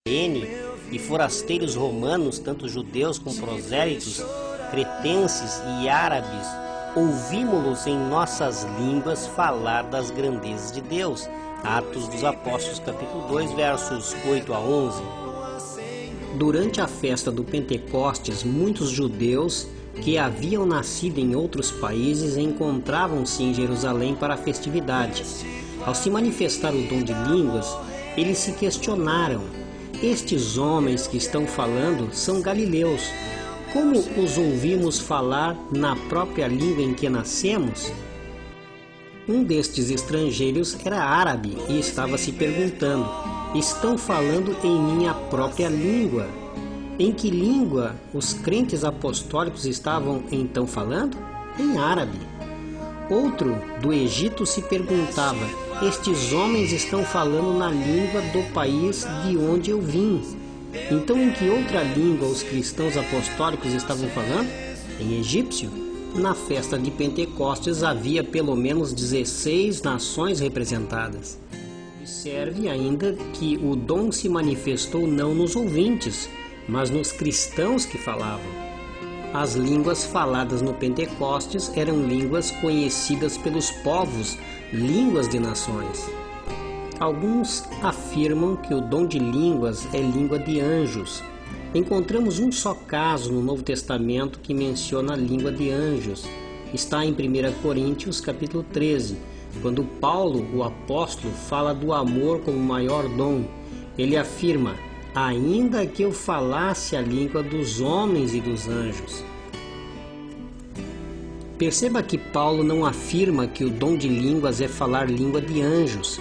E forasteiros romanos, tanto judeus como prosélitos, cretenses e árabes, ouvimos-los em nossas línguas falar das grandezas de Deus. Atos dos Apóstolos, capítulo 2, versos 8 a 11. Durante a festa do Pentecostes, muitos judeus que haviam nascido em outros países encontravam-se em Jerusalém para a festividade. Ao se manifestar o dom de línguas, eles se questionaram: estes homens que estão falando são galileus. Como os ouvimos falar na própria língua em que nascemos? Um destes estrangeiros era árabe e estava se perguntando: estão falando em minha própria língua? Em que língua os crentes apostólicos estavam então falando? Em árabe. Outro do Egito se perguntava: estes homens estão falando na língua do país de onde eu vim. Então, em que outra língua os cristãos apostólicos estavam falando? Em egípcio. Na festa de Pentecostes havia pelo menos 16 nações representadas. Observe ainda que o dom se manifestou não nos ouvintes, mas nos cristãos que falavam. As línguas faladas no Pentecostes eram línguas conhecidas pelos povos, línguas de nações. Alguns afirmam que o dom de línguas é língua de anjos. Encontramos um só caso no Novo Testamento que menciona a língua de anjos. Está em 1 Coríntios, capítulo 13, quando Paulo, o apóstolo, fala do amor como maior dom. Ele afirma: ainda que eu falasse a língua dos homens e dos anjos. Perceba que Paulo não afirma que o dom de línguas é falar língua de anjos.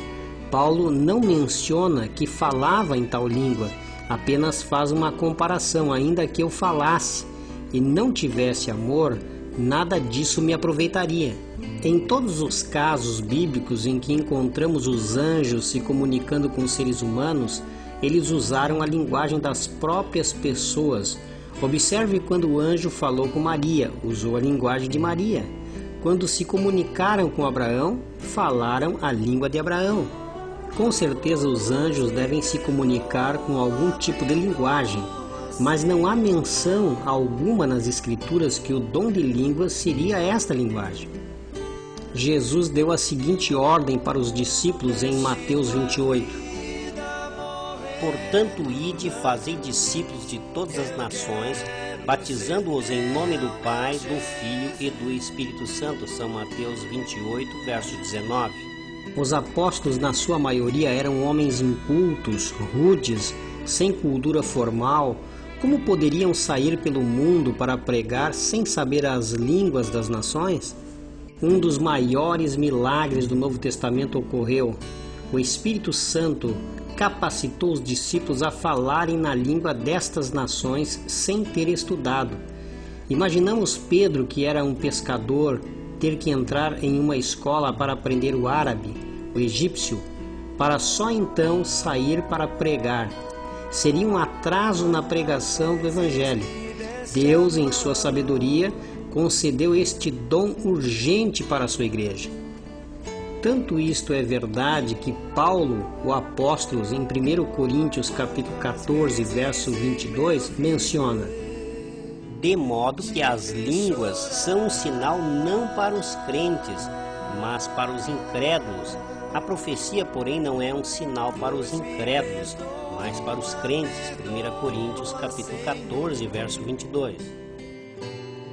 Paulo não menciona que falava em tal língua, apenas faz uma comparação: ainda que eu falasse e não tivesse amor, nada disso me aproveitaria. Em todos os casos bíblicos em que encontramos os anjos se comunicando com os seres humanos, eles usaram a linguagem das próprias pessoas. Observe quando o anjo falou com Maria, usou a linguagem de Maria. Quando se comunicaram com Abraão, falaram a língua de Abraão. Com certeza os anjos devem se comunicar com algum tipo de linguagem, mas não há menção alguma nas Escrituras que o dom de línguas seria esta linguagem. Jesus deu a seguinte ordem para os discípulos em Mateus 28. Portanto, ide e fazei discípulos de todas as nações, batizando-os em nome do Pai, do Filho e do Espírito Santo. São Mateus 28, verso 19. Os apóstolos, na sua maioria, eram homens incultos, rudes, sem cultura formal. Como poderiam sair pelo mundo para pregar sem saber as línguas das nações? Um dos maiores milagres do Novo Testamento ocorreu. O Espírito Santo capacitou os discípulos a falarem na língua destas nações sem ter estudado. Imaginamos Pedro, que era um pescador, ter que entrar em uma escola para aprender o árabe, o egípcio, para só então sair para pregar. Seria um atraso na pregação do Evangelho. Deus, em sua sabedoria, concedeu este dom urgente para a sua igreja. Tanto isto é verdade que Paulo, o apóstolo, em 1 Coríntios capítulo 14, verso 22, menciona: de modo que as línguas são um sinal não para os crentes, mas para os incrédulos. A profecia, porém, não é um sinal para os incrédulos, mas para os crentes. 1 Coríntios capítulo 14, verso 22.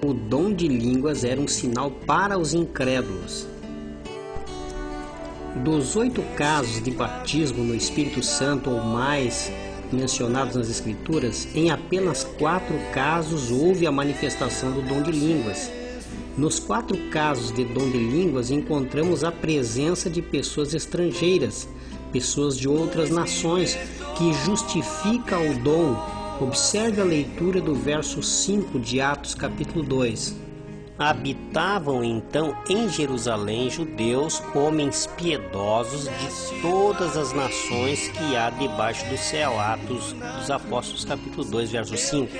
O dom de línguas era um sinal para os incrédulos. Dos 8 casos de batismo no Espírito Santo ou mais mencionados nas Escrituras, em apenas 4 casos houve a manifestação do dom de línguas. Nos 4 casos de dom de línguas encontramos a presença de pessoas estrangeiras, pessoas de outras nações, que justifica o dom. Observe a leitura do verso 5 de Atos capítulo 2. Habitavam então em Jerusalém judeus, homens piedosos de todas as nações que há debaixo do céu. Atos dos Apóstolos, capítulo 2, verso 5.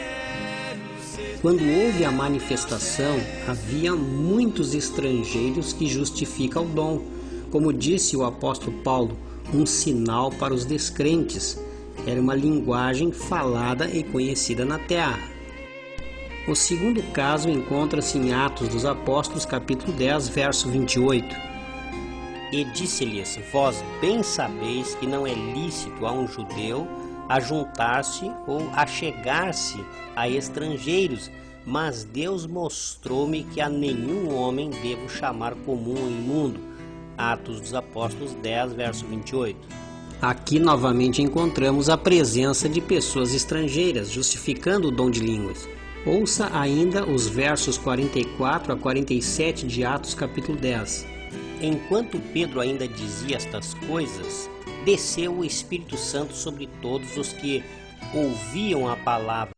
Quando houve a manifestação, havia muitos estrangeiros, que justifica o dom. Como disse o apóstolo Paulo, um sinal para os descrentes. Era uma linguagem falada e conhecida na terra. O segundo caso encontra-se em Atos dos Apóstolos, capítulo 10, verso 28. E disse-lhes: vós bem sabeis que não é lícito a um judeu ajuntar-se ou achegar-se a estrangeiros, mas Deus mostrou-me que a nenhum homem devo chamar comum ou imundo. Atos dos Apóstolos 10, verso 28. Aqui novamente encontramos a presença de pessoas estrangeiras, justificando o dom de línguas. Ouça ainda os versos 44 a 47 de Atos capítulo 10. Enquanto Pedro ainda dizia estas coisas, desceu o Espírito Santo sobre todos os que ouviam a palavra.